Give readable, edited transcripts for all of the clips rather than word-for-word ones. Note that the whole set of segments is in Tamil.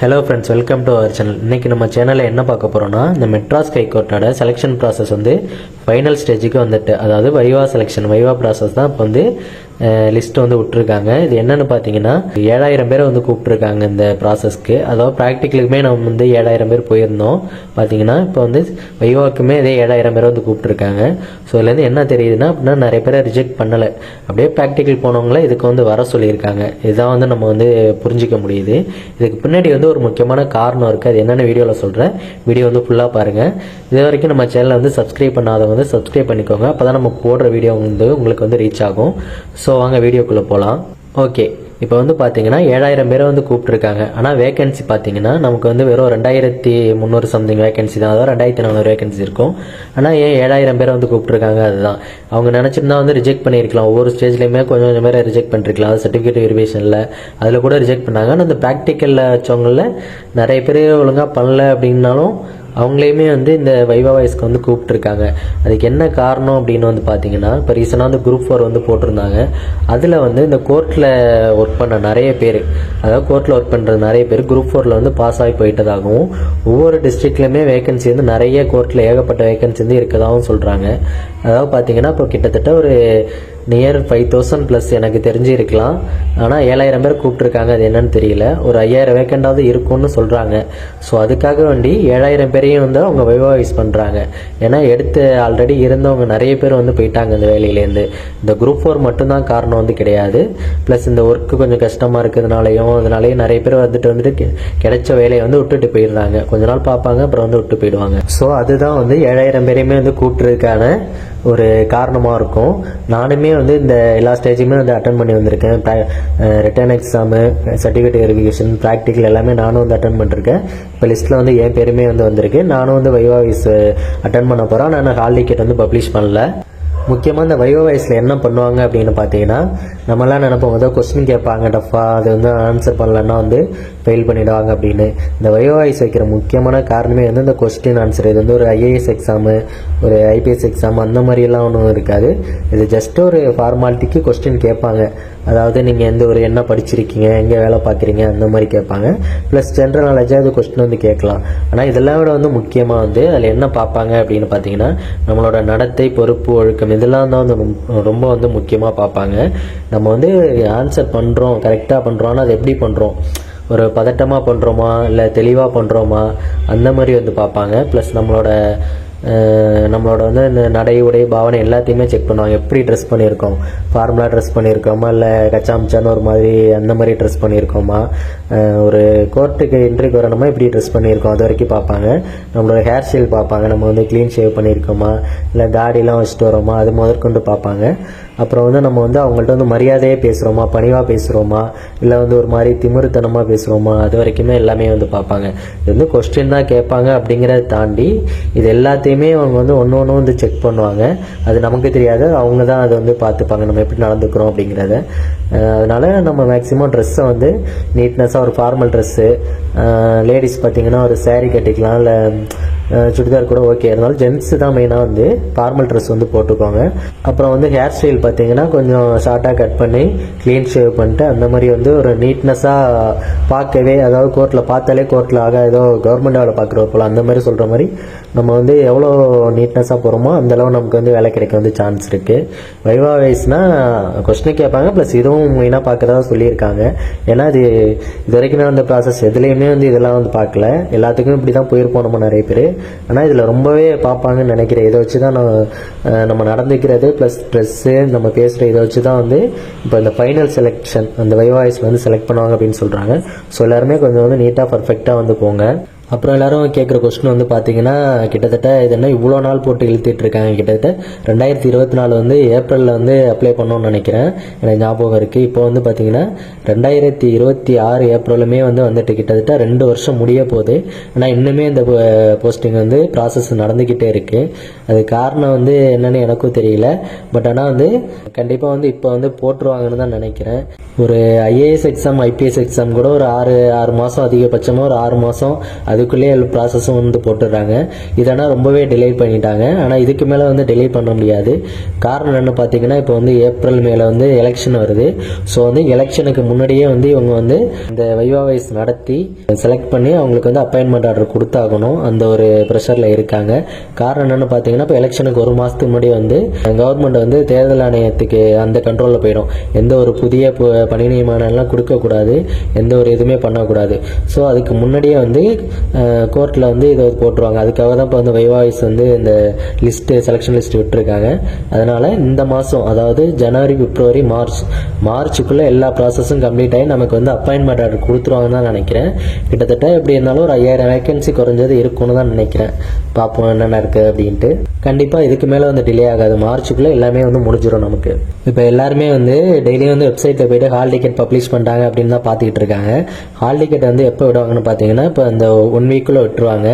Hello friends, welcome to our channel. இன்றைக்கி நம்ம சேனலில் என்ன பார்க்க போகிறோன்னா, இந்த மெட்ராஸ் ஹைகோர்ட்டோட செலெக்ஷன் ப்ராசஸ் வந்து ஃபைனல் ஸ்டேஜுக்கு வந்துட்டு, அதாவது வைவா செலெக்ஷன் ப்ராசஸ் தான் இப்போ வந்து லிஸ்ட் வந்து விட்டுருக்காங்க. இது என்னென்னு பார்த்தீங்கன்னா 7000 பேரை வந்து கூப்பிட்ருக்காங்க இந்த ப்ராசஸ்க்கு. அதாவது ப்ராக்டிக்கலுக்குமே நம்ம வந்து 7000 பேர் போயிருந்தோம். பார்த்தீங்கன்னா இப்போ வந்து வைவாக்குமே இதே 7000 பேரை வந்து கூப்பிட்ருக்காங்க. ஸோ இதுலேருந்து என்ன தெரியுதுன்னா, அப்படின்னா நிறைய பேரை ரிஜெக்ட் பண்ணலை, அப்படியே ப்ராக்டிக்கல் போனவங்கள இதுக்கு வந்து வர சொல்லியிருக்காங்க. இதுதான் வந்து நம்ம வந்து புரிஞ்சிக்க முடியுது. இதுக்கு பின்னாடி வந்து ஒரு முக்கியமான காரணம் இருக்குது. அது என்னென்ன வீடியோவில் சொல்கிறேன். வீடியோ வந்து ஃபுல்லாக பாருங்கள். இது வரைக்கும் நம்ம சேனலை வந்து சப்ஸ்கிரைப் பண்ணாதவங்க வந்து சப்ஸ்கிரைப் பண்ணிக்கோங்க. அப்போ தான் நம்ம போடுற வீடியோ வந்து உங்களுக்கு வந்து ரீச் ஆகும். ஸோ வாங்க வீடியோக்குள்ளே போகலாம். ஓகே, இப்போ வந்து பார்த்தீங்கன்னா 7000 பேரை வந்து கூப்பிட்ருக்காங்க. ஆனால் வேகன்சி பார்த்தீங்கன்னா நமக்கு வந்து வெறும் 2300 சம்திங் வேகன்சி தான், அதாவது 2400 வேகன்சி இருக்கும். ஆனால் ஏன் 7000 பேரை வந்து கூப்பிட்ருக்காங்க? அதுதான் அவங்க நினச்சிருந்தா வந்து ரிஜெக்ட் பண்ணியிருக்கலாம். ஒவ்வொரு ஸ்டேஜ்லையுமே கொஞ்சம் கொஞ்சம் பேரை ரிஜெக்ட் பண்ணிருக்கலாம். அது சர்டிஃபிகேட் வெரிஃபிகேஷனில் அதில் கூட ரிஜெக்ட் பண்ணாங்க. ஆனால் அந்த ப்ராக்டிக்கலில் வச்சவங்களில் நிறைய பேர் ஒழுங்காக பண்ணல அப்படின்னாலும் அவங்களையுமே வந்து இந்த வைவா வாய்ஸ்க்கு வந்து கூப்பிட்ருக்காங்க. அதுக்கு என்ன காரணம் அப்படின்னு வந்து பார்த்தீங்கன்னா, இப்போ ரீசனாக வந்து குரூப் 4 வந்து போட்டிருந்தாங்க. அதில் வந்து இந்த கோர்ட்டில் ஒர்க் பண்ண நிறைய பேர், அதாவது கோர்ட்டில் ஒர்க் பண்ணுற நிறைய பேர் குரூப் 4 வந்து பாஸ் ஆகி போயிட்டதாகவும், ஒவ்வொரு டிஸ்ட்ரிக்ட்லையுமே வேகன்சி வந்து நிறைய கோர்ட்டில் ஏகப்பட்ட வேகன்சி வந்து இருக்கதாகவும் சொல்கிறாங்க. அதாவது பார்த்தீங்கன்னா இப்போ கிட்டத்தட்ட ஒரு நியர் 5000 ப்ளஸ் எனக்கு தெரிஞ்சு இருக்கலாம். ஆனால் 7000 பேர் கூப்பிட்ருக்காங்க. அது என்னன்னு தெரியல. ஒரு 5000 வேக்கண்டாவது இருக்கும்னு சொல்கிறாங்க. ஸோ அதுக்காக வேண்டி 7000 பேரையும் வந்து அவங்க வைவா வைஸ் பண்ணுறாங்க. ஏன்னா எடுத்து ஆல்ரெடி இருந்தவங்க நிறைய பேர் வந்து போயிட்டாங்க இந்த வேலையிலேருந்து. இந்த குரூப் 4 மட்டும்தான் காரணம் வந்து கிடையாது. ப்ளஸ் இந்த ஒர்க்கு கொஞ்சம் கஷ்டமாக இருக்கிறதுனாலையும் அதனாலேயும் நிறைய பேர் வந்துட்டு கிடைச்ச வேலையை வந்து விட்டுட்டு போயிடுறாங்க. கொஞ்ச நாள் பார்ப்பாங்க, அப்புறம் வந்து விட்டு போயிடுவாங்க. ஸோ அதுதான் வந்து 7000 பேரையுமே வந்து கூப்பிட்றதுக்கான ஒரு காரணமாக இருக்கும். நானுமே வந்து இந்த எல்லா ஸ்டேஜுமே வந்து அட்டன் பண்ணி வந்திருக்கேன். Return exam, certificate verification, practical எல்லாமே நானும் வந்து அட்டன் பண்ணிருக்கேன். இப்போ லிஸ்ட்டில் வந்து என் பேருமே வந்து வந்திருக்கு. நானும் வந்து வைவா வாய்ஸ் அட்டன் பண்ண போகிறேன். நான் ஹால் டிக்கெட் வந்து பப்ளிஷ் பண்ணல. முக்கியமாக இந்த வைவா வாய்ஸில் என்ன பண்ணுவாங்க அப்படின்னு பார்த்தீங்கன்னா, நம்மளாம் நினைப்போம் ஏதோ கொஸ்டின் கேட்பாங்க டஃப்பாக, அது வந்து ஆன்சர் பண்ணலன்னா வந்து ஃபெயில் பண்ணிவிடுவாங்க அப்படின்னு. இந்த வைவா வாய்ஸ் வைக்கிற முக்கியமான காரணமே வந்து இந்த கொஸ்டின் ஆன்சர். இது வந்து ஒரு ஐஏஎஸ் எக்ஸாமு, ஒரு ஐபிஎஸ் எக்ஸாம் அந்த மாதிரியெல்லாம் ஒன்றும் இருக்காது. இது ஜஸ்ட் ஒரு ஃபார்மாலிட்டிக்கு கொஸ்டின் கேட்பாங்க. அதாவது நீங்கள் எந்த ஒரு என்ன படிச்சிருக்கீங்க, எங்கே வேலை பார்க்குறீங்க, அந்த மாதிரி கேட்பாங்க. ப்ளஸ் ஜென்ரல் நாலேஜாக அது கொஸ்டின் வந்து கேட்கலாம். ஆனால் இதெல்லாம் விட வந்து முக்கியமாக வந்து அதில் என்ன பார்ப்பாங்க அப்படின்னு பார்த்தீங்கன்னா, நம்மளோட நடத்தை, பொறுப்பு, ஒழுக்கம், இதெல்லாம் தான் வந்து ரொம்ப வந்து முக்கியமாக பார்ப்பாங்க. நம்ம வந்து ஆன்சர் பண்ணுறோம், கரெக்டாக பண்ணுறோம், ஆனால் அது எப்படி பண்ணுறோம், ஒரு பதட்டமாக பண்ணுறோமா இல்லை தெளிவாக பண்ணுறோமா, அந்த மாதிரி வந்து பார்ப்பாங்க. ப்ளஸ் நம்மளோட வந்து இந்த நடை, உடை, பாவனை எல்லாத்தையுமே செக் பண்ணுவாங்க. எப்படி ட்ரெஸ் பண்ணியிருக்கோம், ஃபார்மலாக ட்ரெஸ் பண்ணியிருக்கோமா இல்லை கச்சாமிச்சான்னு ஒரு மாதிரி அந்த மாதிரி ட்ரெஸ் பண்ணியிருக்கோமா, ஒரு கோர்ட்டுக்கு இன்டர்வியூக்கு வரணுமா எப்படி ட்ரெஸ் பண்ணியிருக்கோம், அது வரைக்கும் பார்ப்பாங்க. நம்மளோட ஹேர் ஸ்டைல் பார்ப்பாங்க. நம்ம வந்து க்ளீன் ஷேவ் பண்ணியிருக்கோமா இல்லை தாடிலாம் வச்சுட்டு வரோமா, அது முதற்கொண்டு பார்ப்பாங்க. அப்புறம் வந்து நம்ம வந்து அவங்கள்ட்ட வந்து மரியாதையே பேசுகிறோமா, பணிவாக பேசுகிறோமா, இல்லை வந்து ஒரு மாதிரி திமிருத்தனமாக பேசுகிறோமா, அது வரைக்குமே எல்லாமே வந்து பார்ப்பாங்க. இது வந்து கொஸ்டின் தான் கேட்பாங்க. அப்படிங்கிறத தாண்டி இது எல்லாத்தையுமே அவங்க வந்து ஒன்று ஒன்று வந்து செக் பண்ணுவாங்க. அது நமக்கு தெரியாது, அவங்க தான் அதை வந்து பார்த்துப்பாங்க நம்ம எப்படி நடந்துக்கிறோம் அப்படிங்கிறத. அதனால் நம்ம மேக்ஸிமம் ட்ரெஸ்ஸை வந்து நீட்னஸாக, ஒரு ஃபார்மல் ட்ரெஸ்ஸு, லேடிஸ் பார்த்திங்கன்னா ஒரு சேரீ கட்டிக்கலாம், இல்லை சுடிதார் கூட ஓகே. இருந்தாலும் ஜென்ஸு தான் மெயினாக வந்து ஃபார்மல் ட்ரெஸ் வந்து போட்டுக்கோங்க. அப்புறம் வந்து ஹேர் ஸ்டைல் பார்த்தீங்கன்னா கொஞ்சம் ஷார்ட்டாக கட் பண்ணி க்ளீன் ஷேவ் பண்ணிட்டு அந்த மாதிரி வந்து ஒரு நீட்னஸாக பார்க்கவே, அதாவது கோர்ட்டில் பார்த்தாலே கோர்ட்டில் ஏதோ கவர்மெண்ட் வேலை பார்க்குறோம் போல் அந்த மாதிரி சொல்கிற மாதிரி நம்ம வந்து எவ்வளோ நீட்னஸாக போகிறோமோ அந்தளவு நமக்கு வந்து வேலை கிடைக்க வந்து சான்ஸ் இருக்குது. வைவா வைஸ்னால் கொஸ்டின் கேட்பாங்க. ப்ளஸ் இதுவும் மெயினாக பார்க்குறதா சொல்லியிருக்காங்க. ஏன்னா இது வரைக்கும் அந்த ப்ராசஸ் எதுலேயுமே வந்து இதெல்லாம் வந்து பார்க்கல. எல்லாத்துக்கும் இப்படி தான் போயிருப்போம் நம்ம நிறைய பேர். ஆனால் இதில் ரொம்பவே பார்ப்பாங்கன்னு நினைக்கிறேன். இதை வச்சு தான் நம்ம நடந்துக்கிறது, ப்ளஸ் ட்ரெஸ்ஸு, நம்ம பேசுகிற இதை வச்சு தான் வந்து இப்போ இந்த ஃபைனல் செலெக்ஷன் அந்த வைவா வாய்ஸில் வந்து செலக்ட் பண்ணுவாங்க அப்படின்னு சொல்கிறாங்க. ஸோ எல்லாருமே கொஞ்சம் வந்து நீட்டாக பர்ஃபெக்டாக வந்து போங்க. அப்புறம் எல்லாரும் கேட்குற கொஸ்டின் வந்து பார்த்தீங்கன்னா, கிட்டத்தட்ட இது என்ன இவ்வளோ நாள் போட்டு இழுத்துட்டு இருக்காங்க. கிட்டத்தட்ட 2024 வந்து ஏப்ரலில் வந்து அப்ளை பண்ணோன்னு நினைக்கிறேன், எனக்கு ஞாபகம் இருக்குது. இப்போ வந்து பார்த்தீங்கன்னா 2026 ஏப்ரலுமே வந்துட்டு கிட்டத்தட்ட 2 வருஷம் முடிய போகுது. ஆனால் இன்னுமே இந்த போஸ்டிங் வந்து ப்ராசஸ் நடந்துக்கிட்டே இருக்குது. அது காரணம் வந்து என்னன்னு எனக்கும் தெரியல. பட் ஆனால் வந்து கண்டிப்பாக வந்து இப்போ வந்து போட்டுருவாங்கன்னு தான் நினைக்கிறேன். ஒரு ஐஏஎஸ் எக்ஸாம், ஐபிஎஸ் எக்ஸாம் கூட ஒரு 6 மாதம், அதிகபட்சமாக ஒரு 6 மாதம், அது அதுக்குள்ளேயே ப்ராசஸும் வந்து போட்டுடுறாங்க. இதனால் ரொம்பவே டிலே பண்ணிட்டாங்க. ஆனால் இதுக்கு மேலே வந்து டிலே பண்ண முடியாது. காரணம் என்ன பார்த்தீங்கன்னா, இப்போ வந்து ஏப்ரல் மேலே வந்து எலெக்ஷன் வருது. ஸோ வந்து எலெக்ஷனுக்கு முன்னாடியே வந்து இவங்க வந்து இந்த வைவா வைஸ் நடத்தி செலக்ட் பண்ணி அவங்களுக்கு வந்து அப்பாயின்மெண்ட் ஆர்டர் கொடுத்தாகணும். அந்த ஒரு ப்ரெஷரில் இருக்காங்க. காரணம் என்னென்னு பார்த்தீங்கன்னா, இப்போ எலெக்ஷனுக்கு ஒரு மாதத்துக்கு முன்னாடி வந்து கவர்மெண்ட் வந்து தேர்தல் ஆணையத்துக்கு அந்த கண்ட்ரோலில் போயிடும். எந்த ஒரு புதிய பணி நியமனம்லாம் கொடுக்கக்கூடாது, எந்த ஒரு இதுவுமே பண்ணக்கூடாது. ஸோ அதுக்கு முன்னாடியே வந்து கோர்ட்டில் வந்து இதை போட்டுருவாங்க. அதுக்காக தான் இப்போ வந்து வைவா வைஸ் வந்து இந்த லிஸ்ட்டு செலெக்ஷன் லிஸ்ட் விட்டுருக்காங்க. அதனால் இந்த மாதம், அதாவது ஜனவரி, பிப்ரவரி, மார்ச்சுக்குள்ளே எல்லா ப்ராசஸும் கம்ப்ளீட் ஆகி நமக்கு வந்து அப்பாயின்மெண்ட் ஆர்டர் கொடுத்துருவாங்கன்னு தான் நினைக்கிறேன். கிட்டத்தட்ட எப்படி இருந்தாலும் ஒரு 5000 வேகன்சி குறைஞ்சது இருக்குன்னு தான் நினைக்கிறேன். பார்ப்போம் என்னென்ன இருக்குது அப்படின்ட்டு. கண்டிப்பாக இதுக்கு மேலே வந்து டிலே ஆகாது. மார்ச்சுக்குள்ளே எல்லாமே வந்து முடிஞ்சிடும் நமக்கு. இப்போ எல்லாருமே வந்து டெய்லியும் வந்து வெப்சைட்டில் போய்ட்டு ஹால் டிக்கெட் பப்ளிஷ் பண்ணுறாங்க அப்படின்னு தான் பார்த்துக்கிட்டு இருக்காங்க. ஹால் டிக்கெட் வந்து எப்போ விடுவாங்கன்னு பார்த்தீங்கன்னா, இப்போ இந்த 1 வீக்குள்ளே விட்டுருவாங்க.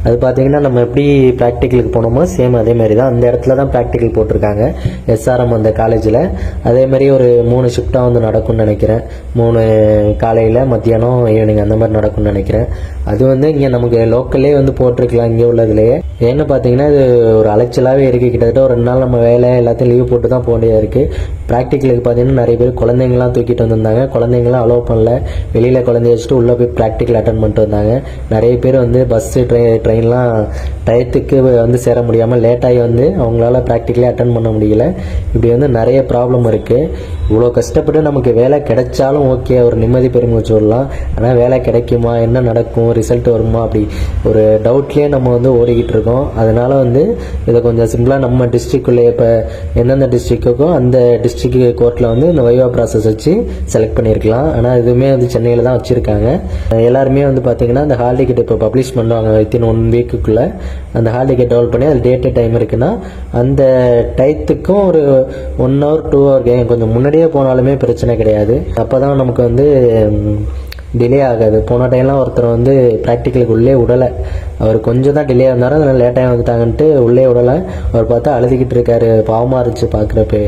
அது பார்த்தீங்கன்னா நம்ம எப்படி ப்ராக்டிக்கலுக்கு போனோமோ சேம் அதே மாதிரி தான். அந்த இடத்துல தான் ப்ராக்டிக்கல் போட்டிருக்காங்க, SRM அந்த காலேஜில். அதே மாதிரி ஒரு 3 ஷிஃப்டாக வந்து நடக்கும்னு நினைக்கிறேன். 3 காலையில், மத்தியானம், ஈவினிங் அந்த மாதிரி நடக்கும்னு நினைக்கிறேன். அது வந்து இங்கே நமக்கு லோக்கல்லே வந்து போட்டிருக்கலாம் இங்கே உள்ளதுலேயே. ஏன்னு பார்த்தீங்கன்னா இது ஒரு அலைச்சலாகவே இருக்குது. கிட்டத்தட்ட ஒரு 2 நாள் நம்ம வேலை எல்லாத்தையும் லீவ் போட்டு தான் போக வேண்டியதாக இருக்குது. ப்ராக்டிக்கலுக்கு பார்த்தீங்கன்னா நிறைய பேர் குழந்தைங்களாம் தூக்கிட்டு வந்திருந்தாங்க. குழந்தைங்களாம் அலோவ் பண்ணல. வெளியில் குழந்தைய வச்சுட்டு உள்ளே போய் ப்ராக்டிக்கல் அட்டன் பண்ணிட்டு வந்தாங்க. நிறைய பேர் வந்து பஸ்ஸு ட்ரெயின்லாம் டயத்துக்கு வந்து சேர முடியாமல் லேட்டாகி வந்து அவங்களால ப்ராக்டிக்கலே அட்டன் பண்ண முடியல. இப்படி வந்து நிறைய ப்ராப்ளம் இருக்குது. இவ்வளோ கஷ்டப்பட்டு நமக்கு வேலை கிடைச்சாலும் ஓகே, ஒரு நிம்மதி பெருமூச்சு விடலாம். ஆனால் வேலை கிடைக்குமா, என்ன நடக்கும், ரிசல்ட் வருமா, அப்படி ஒரு டவுட்லேயே நம்ம வந்து ஓடிக்கிட்டு இருக்கோம். அதனால் வந்து இதை கொஞ்சம் சிம்பிளாக நம்ம டிஸ்ட்ரிக்ட்குள்ளே இப்போ எந்தெந்த டிஸ்ட்ரிக்ட்டுக்கோ அந்த டிஸ்ட்ரிக்ட் கோர்ட்டில் வந்து இந்த வைவா ப்ராசஸ் வச்சு செலக்ட் பண்ணியிருக்கலாம். ஆனால் இதுவுமே வந்து சென்னையில் தான் வச்சுருக்காங்க. எல்லாருமே வந்து பார்த்திங்கன்னா அந்த ஹால் டிக்கெட் இப்போ பப்ளிஷ் பண்ணுவாங்க வித்தின் 1 வீக்குக்குள்ளே. அந்த ஹால் டிக்கெட் டெவலப் பண்ணி அது டேட்டு டைம் இருக்குன்னா அந்த டயத்துக்கும் ஒரு 1 hour 2 hour கொஞ்சம் முன்னாடியே போனாலுமே பிரச்சனை கிடையாது. அப்போ தான் நமக்கு வந்து டிலே ஆகாது. போன டைம்லாம் ஒருத்தர் வந்து ப்ராக்டிக்கலுக்கு உள்ளே விடலை. அவர் கொஞ்சம் தான் டிலே இருந்தார், அதனால் லேட்டாக வந்துட்டாங்கன்ட்டு உள்ளே விடலை. அவர் பார்த்தா அழுதுகிட்டு இருக்காரு, பாவமாக இருந்துச்சு பார்க்குறப்ப.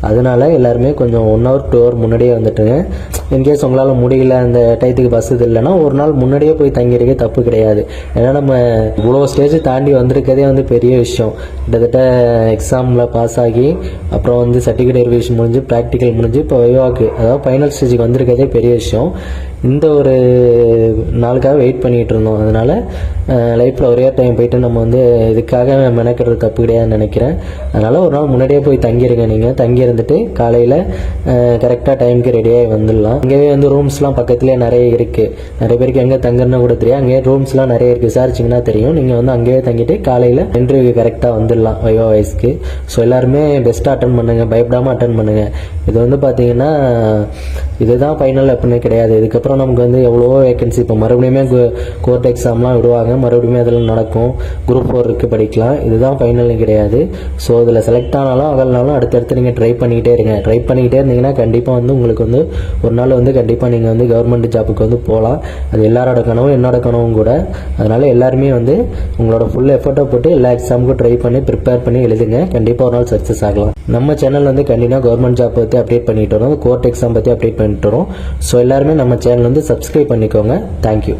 அதனால எல்லாருமே கொஞ்சம் 1 hour 2 hour முன்னாடியே வந்துட்டுங்க. இன்கேஸ் உங்களால் முடியல, அந்த டயத்துக்கு பஸ் இது இல்லைன்னா ஒரு நாள் முன்னாடியே போய் தங்கியிருக்கே தப்பு கிடையாது. ஏன்னா நம்ம இவ்வளோ ஸ்டேஜ் தாண்டி வந்திருக்கதே வந்து பெரிய விஷயம். கிட்டத்தட்ட எக்ஸாமில் பாஸ் ஆகி அப்புறம் வந்து சர்டிஃபிகேட் வெரிஃபிகேஷன் முடிஞ்சு ப்ராக்டிக்கல் முடிஞ்சு இப்போ வைவாக்கு, அதாவது ஃபைனல் ஸ்டேஜுக்கு வந்திருக்கதே பெரிய விஷயம். இந்த ஒரு நாளுக்காக வெயிட் பண்ணிகிட்டு இருந்தோம். அதனால் லைஃப்பில் ஒரே டைம் போயிட்டு நம்ம வந்து இதுக்காக மெனக்கிறது தப்பு கிடையாதுன்னு நினைக்கிறேன். அதனால் ஒரு நாள் முன்னாடியே போய் தங்கிடுங்க. நீங்கள் தங்கி இருந்துட்டு காலையில் கரெக்டாக டைமுக்கு ரெடியாகி வந்துடலாம். இங்கேயே வந்து ரூம்ஸ்லாம் பக்கத்துலேயே நிறைய இருக்குது. நிறைய பேருக்கு எங்கே தங்குறதுன்னு கூட தெரியும். அங்கேயே ரூம்ஸ்லாம் நிறைய இருக்குது, விசாரிச்சிங்கன்னா தெரியும். நீங்கள் வந்து அங்கேயே தங்கிட்டு காலையில் இன்டர்வியூ கரெக்டாக வந்துடலாம் வைவா வைஸ்க்கு. ஸோ எல்லாருமே பெஸ்ட்டாக அட்டன் பண்ணுங்கள், பயப்படாமல் அட்டன் பண்ணுங்கள். இது வந்து பார்த்தீங்கன்னா இதுதான் ஃபைனல் அப்படின்னு கிடையாது. இதுக்கப்புறம் நமக்கு வந்து எவ்வளவோ வேகன்சி, இப்போ மறுபடியுமே கோர்ட் எக்ஸாம்லாம் விடுவாங்க, மறுபடியும் அதில் நடக்கும். குரூப் 4 படிக்கலாம். இதுதான் ஃபைனல்னு கிடையாது. ஸோ இதில் செலக்ட் ஆனாலும் அகலனாலும் அடுத்தடுத்து நீங்கள் ட்ரை பண்ணிக்கிட்டே இருந்தீங்கன்னா கண்டிப்பாக வந்து உங்களுக்கு வந்து ஒரு நாள் வந்து கண்டிப்பாக நீங்கள் வந்து கவர்மெண்ட் ஜாப்புக்கு வந்து போகலாம். அது எல்லாரோட கனவும், என்னோட கனவும் கூட. அதனால் எல்லாருமே வந்து உங்களோட ஃபுல் எஃபர்ட்டை போட்டு எல்லா எக்ஸாமுக்கும் ட்ரை பண்ணி ப்ரிப்பேர் பண்ணி எழுதுங்க. கண்டிப்பாக ஒரு நாள் சக்ஸஸ் ஆகலாம். நம்ம சேனல் வந்து கண்டிப்பாக கவர்மெண்ட் ஜாப் பற்றி அப்டேட் பண்ணிட்டு வரோம், கோர்ட் எக்ஸாம் பற்றி அப்டேட் பண்ணிட்டு வரோம். ஸோ எல்லாருமே நம்ம சேனல் வந்து சப்ஸ்கிரைப் பண்ணிக்கோங்க. தேங்க்யூ.